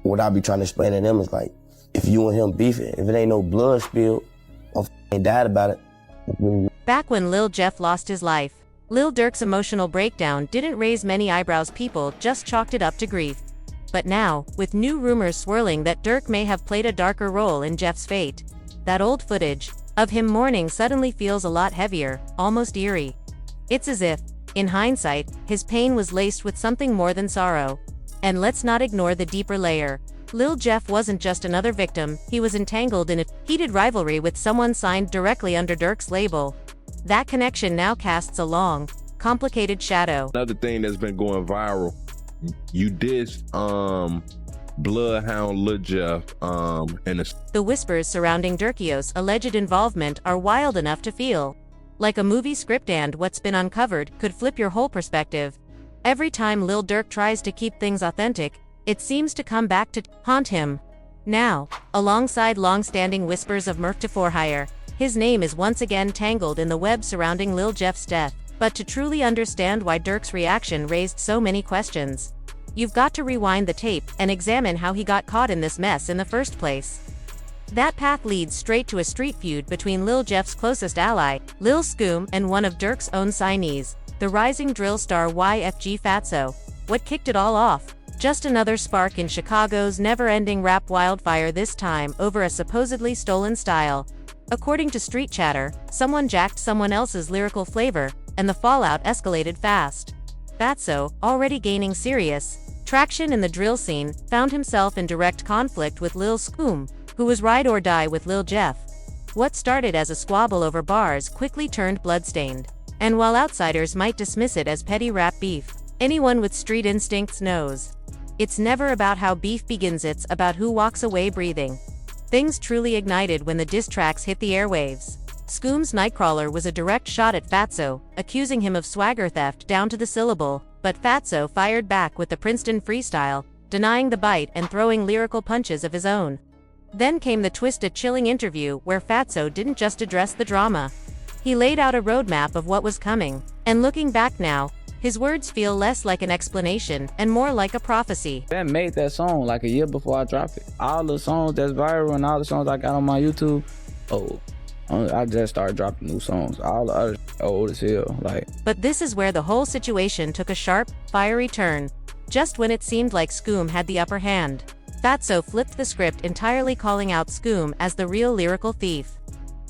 what I be trying to explain to them is like, if you and him beefing, if it ain't no blood spilled, or ain't died about it. Back when Lil Jeff lost his life, Lil Durk's emotional breakdown didn't raise many eyebrows. People just chalked it up to grief. But now, with new rumors swirling that Durk may have played a darker role in Jeff's fate, that old footage of him mourning suddenly feels a lot heavier, almost eerie. It's as if, in hindsight, his pain was laced with something more than sorrow. And let's not ignore the deeper layer. Lil Jeff wasn't just another victim, he was entangled in a heated rivalry with someone signed directly under Durk's label. That connection now casts a long, complicated shadow. Another thing that's been going viral, you dissed Bloodhound Lil Jeff, and the whispers surrounding Durkio's alleged involvement are wild enough to feel like a movie script, and what's been uncovered could flip your whole perspective. Every time Lil Durk tries to keep things authentic, it seems to come back to haunt him. Now, alongside long-standing whispers of murk to for hire, his name is once again tangled in the web surrounding Lil Jeff's death. But to truly understand why Durk's reaction raised so many questions, you've got to rewind the tape and examine how he got caught in this mess in the first place. That path leads straight to a street feud between Lil Jeff's closest ally, Lil Scoom, and one of Durk's own signees, the rising drill star YFG Fatso. What kicked it all off? Just another spark in Chicago's never-ending rap wildfire, this time over a supposedly stolen style. According to Street Chatter, someone jacked someone else's lyrical flavor, and the fallout escalated fast. Fatso, already gaining serious traction in the drill scene, found himself in direct conflict with Lil Scoom, who was ride or die with Lil Jeff. What started as a squabble over bars quickly turned bloodstained. And while outsiders might dismiss it as petty rap beef, anyone with street instincts knows it's never about how beef begins, it's about who walks away breathing. Things truly ignited when the diss tracks hit the airwaves. Scoom's Nightcrawler was a direct shot at Fatso, accusing him of swagger theft down to the syllable, but Fatso fired back with the Princeton freestyle, denying the bite and throwing lyrical punches of his own. Then came the twist, a chilling interview where Fatso didn't just address the drama. He laid out a roadmap of what was coming, and looking back now, his words feel less like an explanation and more like a prophecy. That made that song like a year before I dropped it. All the songs that's viral and all the songs I got on my YouTube, I just started dropping new songs. All the others old as hell, like. But this is where the whole situation took a sharp, fiery turn. Just when it seemed like Scoom had the upper hand, Fatso flipped the script entirely, calling out Scoom as the real lyrical thief.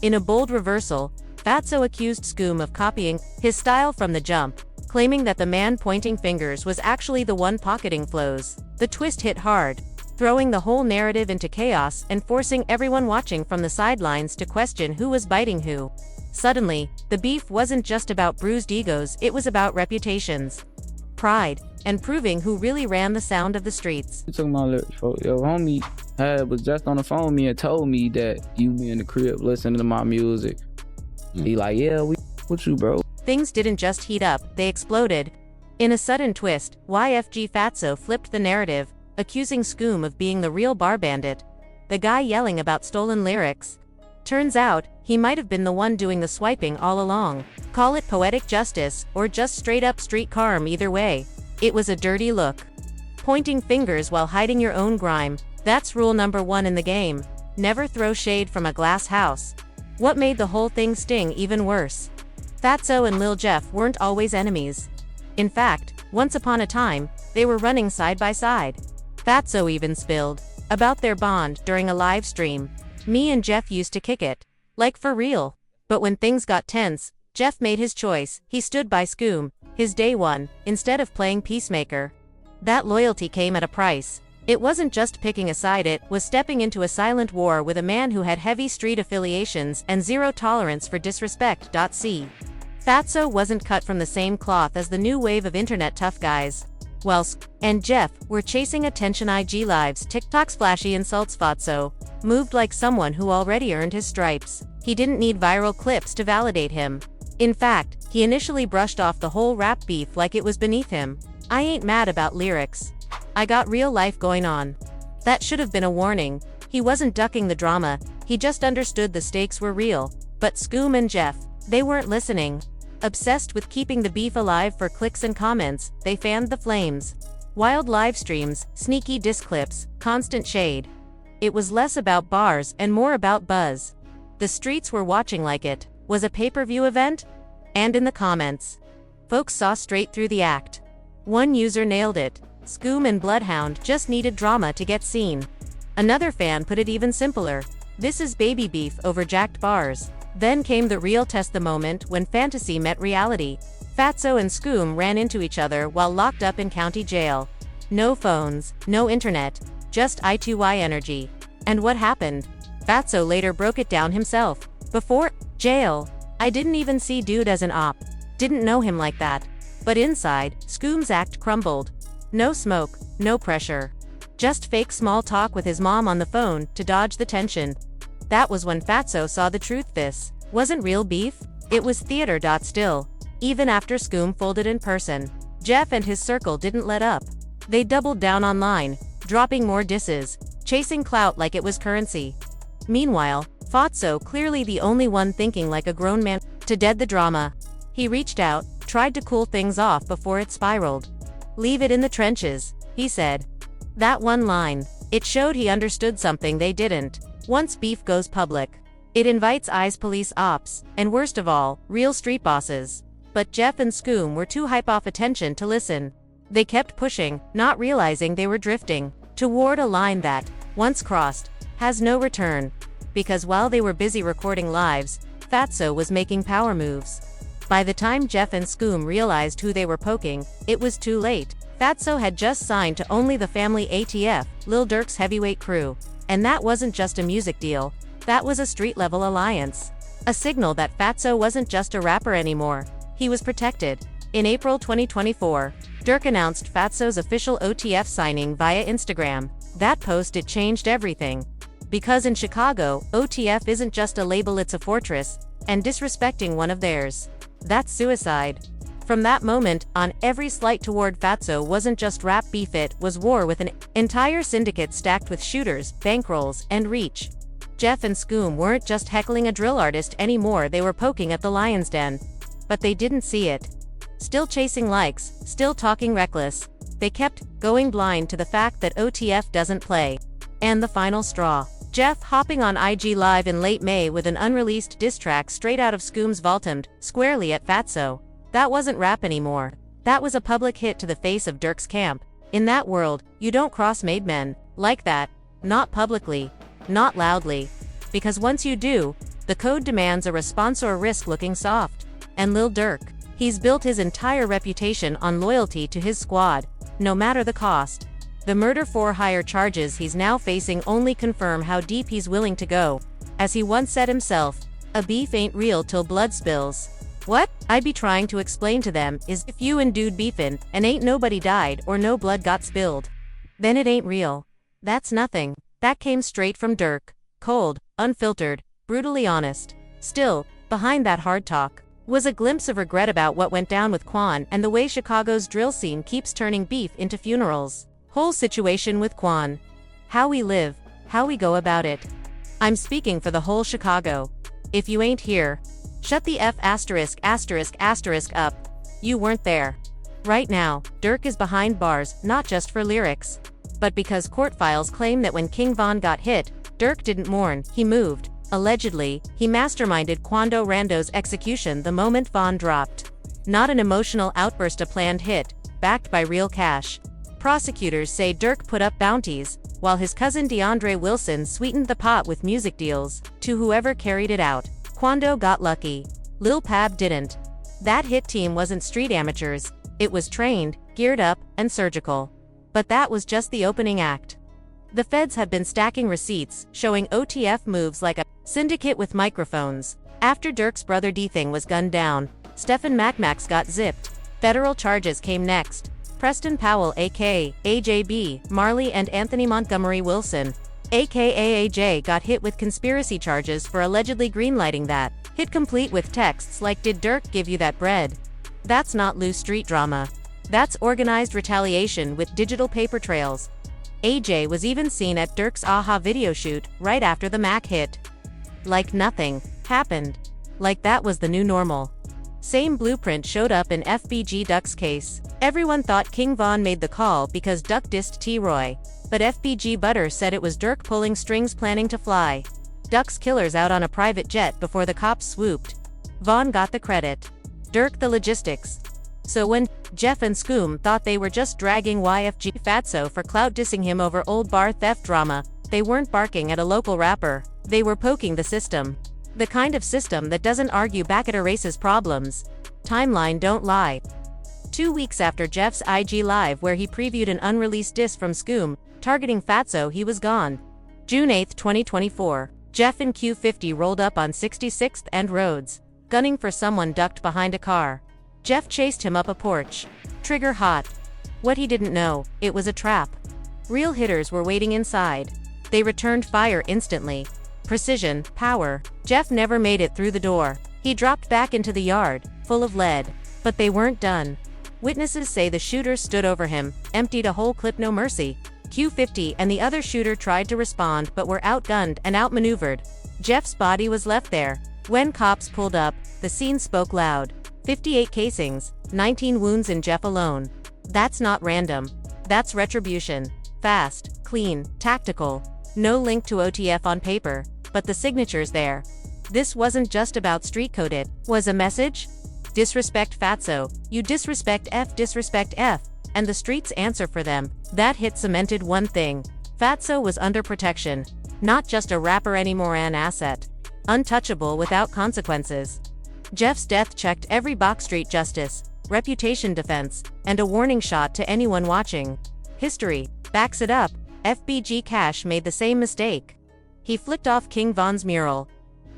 In a bold reversal, Fatso accused Scoom of copying his style from the jump, claiming that the man pointing fingers was actually the one pocketing flows. The twist hit hard, throwing the whole narrative into chaos and forcing everyone watching from the sidelines to question who was biting who. Suddenly, the beef wasn't just about bruised egos, it was about reputations, pride, and proving who really ran the sound of the streets. He took my lyrics, yo, homie was just on the phone with me and told me that you be in the crib listening to my music. He like, yeah, we with you, bro. Things didn't just heat up, they exploded. In a sudden twist, YFG Fatso flipped the narrative, accusing Scoom of being the real bar bandit, the guy yelling about stolen lyrics. Turns out, he might have been the one doing the swiping all along. Call it poetic justice, or just straight up street karma, either way, it was a dirty look. Pointing fingers while hiding your own grime, that's rule number 1 in the game. Never throw shade from a glass house. What made the whole thing sting even worse? Fatso and Lil Jeff weren't always enemies. In fact, once upon a time, they were running side by side. Fatso even spilled about their bond during a live stream. Me and Jeff used to kick it, like for real. But when things got tense, Jeff made his choice. He stood by Scoom, his day one, instead of playing peacemaker. That loyalty came at a price. It wasn't just picking a side, it was stepping into a silent war with a man who had heavy street affiliations and zero tolerance for disrespect. Fatso wasn't cut from the same cloth as the new wave of internet tough guys. While and Jeff were chasing attention, IG lives, TikTok's flashy insults, Fatso moved like someone who already earned his stripes. He didn't need viral clips to validate him. In fact, he initially brushed off the whole rap beef like it was beneath him. I ain't mad about lyrics. I got real life going on. That should have been a warning. He wasn't ducking the drama, he just understood the stakes were real. But Scoom and Jeff, they weren't listening. Obsessed with keeping the beef alive for clicks and comments, they fanned the flames. Wild live streams, sneaky diss clips, constant shade. It was less about bars and more about buzz. The streets were watching like it was a pay-per-view event. And in the comments, folks saw straight through the act. One user nailed it. Scoom and Bloodhound just needed drama to get seen. Another fan put it even simpler. This is baby beef over jacked bars. Then came the real test, the moment when fantasy met reality. Fatso and Scoom ran into each other while locked up in county jail. No phones, no internet, just I2Y energy. And what happened? Fatso later broke it down himself. Before jail, I didn't even see dude as an op. Didn't know him like that. But inside, Scoom's act crumbled. No smoke, no pressure. Just fake small talk with his mom on the phone to dodge the tension. That was when Fatso saw the truth. This wasn't real beef, it was theater. Still, even after Scoom folded in person, Jeff and his circle didn't let up. They doubled down online, dropping more disses, chasing clout like it was currency. Meanwhile, Fatso, clearly the only one thinking like a grown man, to dead the drama. He reached out, tried to cool things off before it spiraled. "Leave it in the trenches," he said. That one line, it showed he understood something they didn't. Once beef goes public, it invites eyes, police, ops, and worst of all, real street bosses. But Jeff and Scoom were too hype off attention to listen. They kept pushing, not realizing they were drifting toward a line that, once crossed, has no return. Because while they were busy recording lives, Fatso was making power moves. By the time Jeff and Scoom realized who they were poking, it was too late. Fatso had just signed to only the family ATF, Lil Durk's heavyweight crew. And that wasn't just a music deal, that was a street-level alliance. A signal that Fatso wasn't just a rapper anymore. He was protected. In April 2024, Durk announced Fatso's official OTF signing via Instagram. That post, it changed everything. Because in Chicago, OTF isn't just a label, it's a fortress, and disrespecting one of theirs, that's suicide. From that moment on, every slight toward Fatso wasn't just rap beef, it was war with an entire syndicate stacked with shooters, bankrolls, and reach. Jeff and Scoom weren't just heckling a drill artist anymore, they were poking at the lion's den. But they didn't see it. Still chasing likes, still talking reckless. They kept going blind to the fact that OTF doesn't play. And the final straw. Jeff hopping on IG Live in late May with an unreleased diss track straight out of Scoom's vaulted squarely at Fatso. That wasn't rap anymore. That was a public hit to the face of Durk's camp. In that world, you don't cross made men like that. Not publicly. Not loudly. Because once you do, the code demands a response or risk looking soft. And Lil Durk, he's built his entire reputation on loyalty to his squad, no matter the cost. The murder for hire charges he's now facing only confirm how deep he's willing to go. As he once said himself, "A beef ain't real till blood spills." What I'd be trying to explain to them is, if you and dude beefin' and ain't nobody died or no blood got spilled, then it ain't real. That's nothing. That came straight from Durk. Cold, unfiltered, brutally honest. Still, behind that hard talk was a glimpse of regret about what went down with Quan and the way Chicago's drill scene keeps turning beef into funerals. Whole situation with Quan. How we live, how we go about it. I'm speaking for the whole Chicago. If you ain't here, shut the F*** up. You weren't there. Right now, Durk is behind bars, not just for lyrics, but because court files claim that when King Von got hit, Durk didn't mourn, he moved. Allegedly, he masterminded Quando Rando's execution the moment Von dropped. Not an emotional outburst, a planned hit, backed by real cash. Prosecutors say Durk put up bounties, while his cousin DeAndre Wilson sweetened the pot with music deals to whoever carried it out. Quando got lucky. Lil Pab didn't. That hit team wasn't street amateurs, it was trained, geared up, and surgical. But that was just the opening act. The feds have been stacking receipts, showing OTF moves like a syndicate with microphones. After Durk's brother D-Thing was gunned down, Stephen Macmax got zipped. Federal charges came next. Preston Powell aka AJB, Marley, and Anthony Montgomery Wilson aka AJ got hit with conspiracy charges for allegedly greenlighting that hit, complete with texts like, "Did Durk give you that bread?" That's not loose street drama. That's organized retaliation with digital paper trails. AJ was even seen at Durk's Aha video shoot right after the Mac hit. Like nothing happened. Like that was the new normal. Same blueprint showed up in FBG Duck's case. Everyone thought King Von made the call because Duck dissed T-Roy, but FBG Butter said it was Durk pulling strings planning to fly Duck's killers out on a private jet before the cops swooped. Von got the credit, Durk the logistics. So when Jeff and Scoom thought they were just dragging YFG Fatso for clout dissing him over old bar theft drama, they weren't barking at a local rapper, they were poking the system. The kind of system that doesn't argue back at erases problems. Timeline don't lie. 2 weeks after Jeff's IG Live where he previewed an unreleased diss from Scoom, targeting Fatso, he was gone. June 8, 2024, Jeff in Q50 rolled up on 66th and Rhodes, gunning for someone ducked behind a car. Jeff chased him up a porch. Trigger hot. What he didn't know, it was a trap. Real hitters were waiting inside. They returned fire instantly. Precision, power. Jeff never made it through the door. He dropped back into the yard, full of lead. But they weren't done. Witnesses say the shooter stood over him, emptied a whole clip, no mercy. Q50 and the other shooter tried to respond but were outgunned and outmaneuvered. Jeff's body was left there. When cops pulled up, the scene spoke loud. 58 casings, 19 wounds in Jeff alone. That's not random. That's retribution. Fast, clean, tactical. No link to OTF on paper, but the signature's there. This wasn't just about street code, it was a message. Disrespect Fatso, you disrespect F, and the streets answer for them. That hit cemented one thing. Fatso was under protection. Not just a rapper anymore, an asset. Untouchable without consequences. Jeff's death checked every box: street justice, reputation defense, and a warning shot to anyone watching. History backs it up. FBG Cash made the same mistake. He flicked off King Von's mural,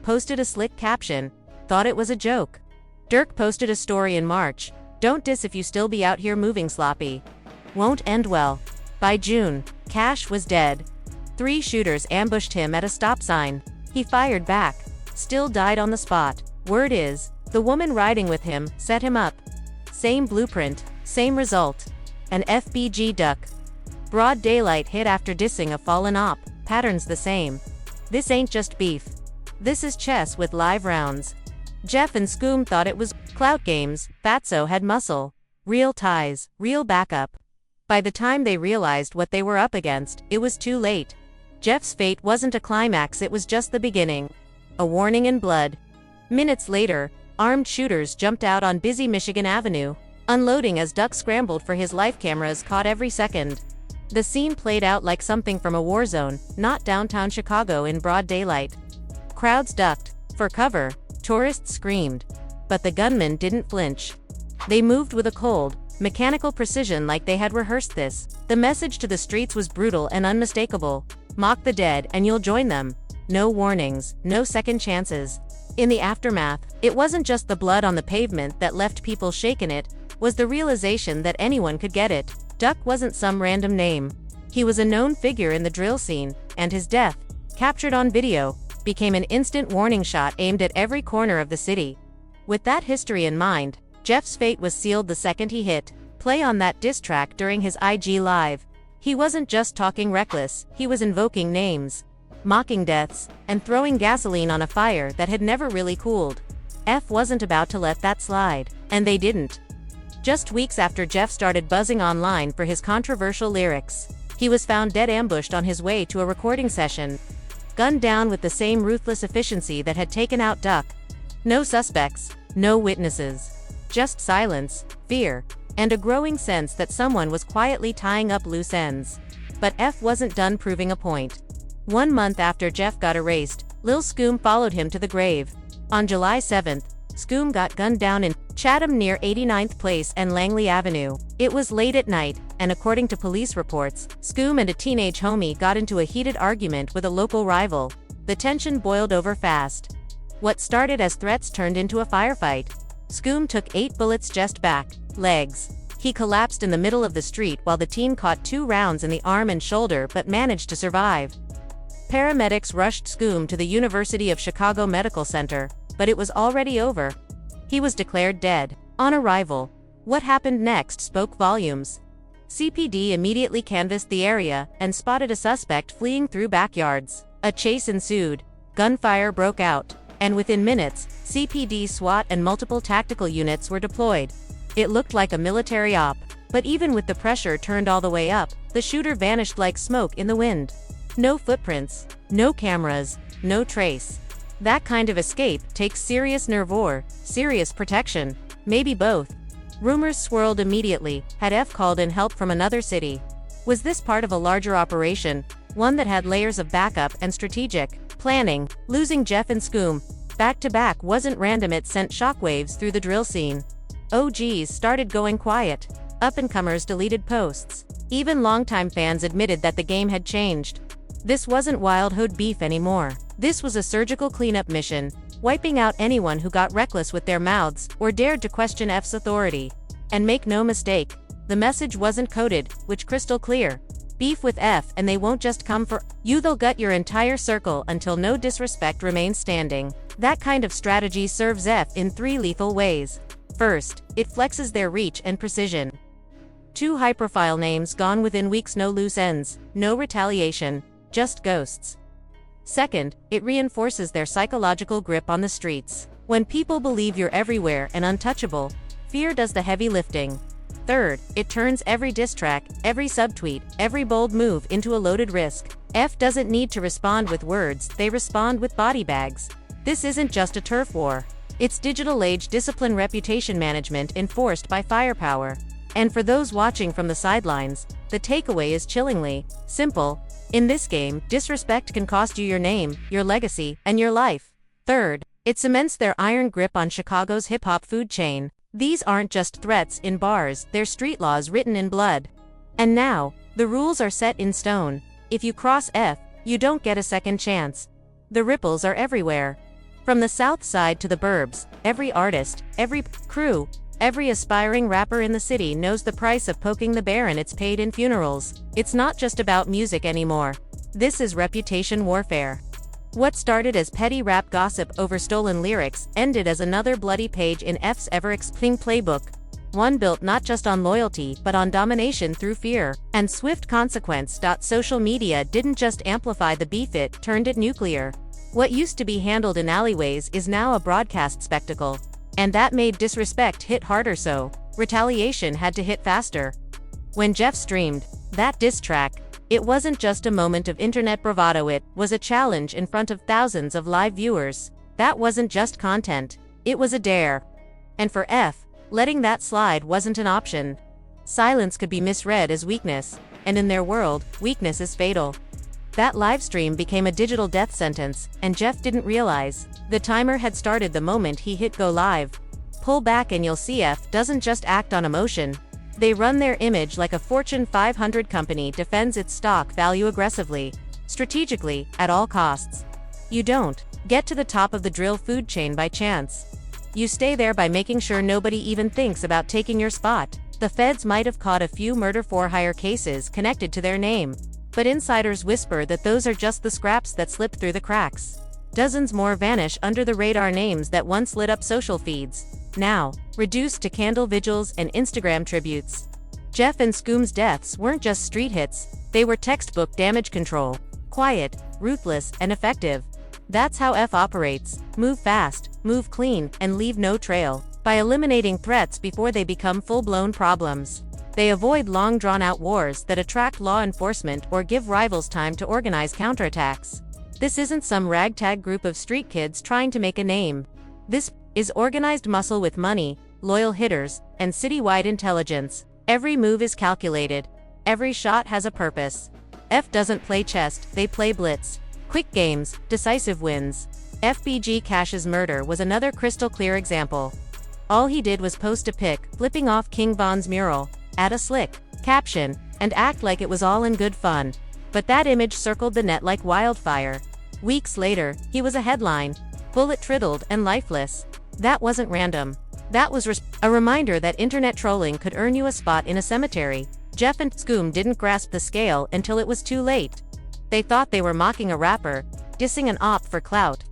posted a slick caption, thought it was a joke. Durk posted a story in March, "Don't diss if you still be out here moving sloppy. Won't end well." By June, Cash was dead. 3 shooters ambushed him at a stop sign. He fired back, still died on the spot. Word is, the woman riding with him set him up. Same blueprint, same result. An FBG Duck. Broad daylight hit after dissing a fallen op, patterns the same. This ain't just beef. This is chess with live rounds. Jeff and Scoom thought it was clout games. Fatso had muscle, real ties, real backup. By the time they realized what they were up against, it was too late. Jeff's fate wasn't a climax, it was just the beginning. A warning in blood. Minutes later, armed shooters jumped out on busy Michigan Avenue, unloading as Duck scrambled for his life. Cameras caught every second. The scene played out like something from a war zone, not downtown Chicago in broad daylight. Crowds ducked for cover, tourists screamed. But the gunmen didn't flinch. They moved with a cold, mechanical precision like they had rehearsed this. The message to the streets was brutal and unmistakable. Mock the dead and you'll join them. No warnings, no second chances. In the aftermath, it wasn't just the blood on the pavement that left people shaken, it was the realization that anyone could get it. Duck wasn't some random name. He was a known figure in the drill scene, and his death, captured on video, became an instant warning shot aimed at every corner of the city. With that history in mind, Jeff's fate was sealed the second he hit play on that diss track during his IG Live. He wasn't just talking reckless, he was invoking names, mocking deaths, and throwing gasoline on a fire that had never really cooled. F wasn't about to let that slide, and they didn't. Just weeks after Jeff started buzzing online for his controversial lyrics, he was found dead, ambushed on his way to a recording session. Gunned down with the same ruthless efficiency that had taken out Duck. No suspects, no witnesses. Just silence, fear, and a growing sense that someone was quietly tying up loose ends. But F wasn't done proving a point. 1 month after Jeff got erased, Lil Scoom followed him to the grave. On July 7th, Scoom got gunned down in Chatham near 89th Place and Langley Avenue. It was late at night, and according to police reports, Scoom and a teenage homie got into a heated argument with a local rival. The tension boiled over fast. What started as threats turned into a firefight. Scoom took 8 bullets just back, legs. He collapsed in the middle of the street while the teen caught 2 rounds in the arm and shoulder but managed to survive. Paramedics rushed Scoom to the University of Chicago Medical Center, but it was already over. He was declared dead. On arrival, what happened next spoke volumes. CPD immediately canvassed the area and spotted a suspect fleeing through backyards. A chase ensued. Gunfire broke out. And within minutes, CPD, SWAT, and multiple tactical units were deployed. It looked like a military op. But even with the pressure turned all the way up, the shooter vanished like smoke in the wind. No footprints, no cameras, no trace. That kind of escape takes serious nerve or serious protection, maybe both. Rumors swirled immediately. Had F called in help from another city? Was this part of a larger operation, one that had layers of backup and strategic planning? Losing Jeff and Scoom back to back wasn't random, it sent shockwaves through the drill scene. OGs started going quiet. Up-and-comers deleted posts. Even longtime fans admitted that the game had changed. This wasn't wild hood beef anymore. This was a surgical cleanup mission, wiping out anyone who got reckless with their mouths or dared to question F's authority. And make no mistake, the message wasn't coded, which crystal clear. Beef with F and they won't just come for you, they'll gut your entire circle until no disrespect remains standing. That kind of strategy serves F in 3 lethal ways. First, it flexes their reach and precision. 2 high-profile names gone within weeks, no loose ends, no retaliation, just ghosts. Second, it reinforces their psychological grip on the streets. When people believe you're everywhere and untouchable, fear does the heavy lifting. Third, it turns every diss track, every subtweet, every bold move into a loaded risk. F doesn't need to respond with words, they respond with body bags. This isn't just a turf war. It's digital age discipline, reputation management enforced by firepower. And for those watching from the sidelines, the takeaway is chillingly simple. In this game, disrespect can cost you your name, your legacy, and your life. Third, it cements their iron grip on Chicago's hip-hop food chain. These aren't just threats in bars, they're street laws written in blood. And now, the rules are set in stone. If you cross F, you don't get a second chance. The ripples are everywhere. From the south side to the burbs, every artist, every crew, every aspiring rapper in the city knows the price of poking the bear, and it's paid in funerals. It's not just about music anymore. This is reputation warfare. What started as petty rap gossip over stolen lyrics ended as another bloody page in F's ever-expanding playbook. One built not just on loyalty but on domination through fear and swift consequence. Social media didn't just amplify the beef, it turned it nuclear. What used to be handled in alleyways is now a broadcast spectacle. And that made disrespect hit harder, so retaliation had to hit faster. When Jeff streamed that diss track, it wasn't just a moment of internet bravado, it was a challenge in front of thousands of live viewers. That wasn't just content, it was a dare. And for F, letting that slide wasn't an option. Silence could be misread as weakness, and in their world, weakness is fatal. That livestream became a digital death sentence, and Jeff didn't realize. The timer had started the moment he hit go live. Pull back and you'll see F doesn't just act on emotion. They run their image like a Fortune 500 company defends its stock value aggressively, strategically, at all costs. You don't get to the top of the drill food chain by chance. You stay there by making sure nobody even thinks about taking your spot. The feds might have caught a few murder for hire cases connected to their name, but insiders whisper that those are just the scraps that slip through the cracks. Dozens more vanish under the radar, names that once lit up social feeds, now reduced to candle vigils and Instagram tributes. Jeff and Scoom's deaths weren't just street hits, they were textbook damage control. Quiet, ruthless, and effective. That's how F operates. Move fast, move clean, and leave no trail. By eliminating threats before they become full-blown problems, they avoid long drawn-out wars that attract law enforcement or give rivals time to organize counterattacks. This isn't some ragtag group of street kids trying to make a name. This is organized muscle with money, loyal hitters, and citywide intelligence. Every move is calculated. Every shot has a purpose. F doesn't play chess, they play blitz. Quick games, decisive wins. FBG Cash's murder was another crystal clear example. All he did was post a pic, flipping off King Von's mural, add a slick caption, and act like it was all in good fun. But that image circled the net like wildfire. Weeks later, he was a headline, bullet-riddled and lifeless. That wasn't random. That was a reminder that internet trolling could earn you a spot in a cemetery. Jeff and Scoom didn't grasp the scale until it was too late. They thought they were mocking a rapper, dissing an op for clout.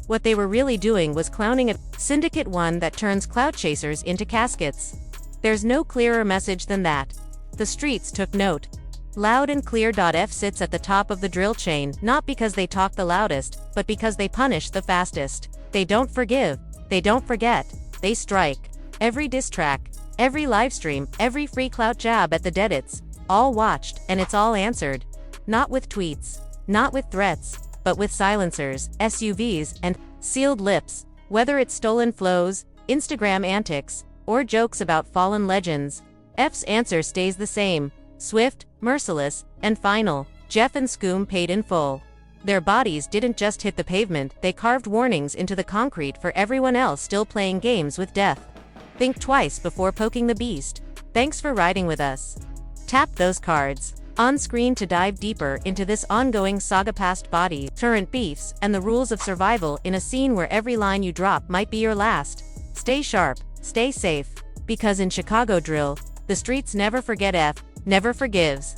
What they were really doing was clowning a syndicate, one that turns clout chasers into caskets. There's no clearer message than that. The streets took note. Loud and clear. F sits at the top of the drill chain, not because they talk the loudest, but because they punish the fastest. They don't forgive, they don't forget, they strike. Every diss track, every livestream, every free clout jab at the deadits, all watched, and it's all answered. Not with tweets, not with threats, but with silencers, SUVs, and sealed lips. Whether it's stolen flows, Instagram antics, or jokes about fallen legends, F's answer stays the same: swift, merciless, and final. Jeff and Scoom paid in full. Their bodies didn't just hit the pavement, they carved warnings into the concrete for everyone else still playing games with death. Think twice before poking the beast. Thanks for riding with us. Tap those cards on screen to dive deeper into this ongoing saga, past bodies, current beefs, and the rules of survival in a scene where every line you drop might be your last. Stay sharp, stay safe, because in Chicago drill, the streets never forget, F never forgives.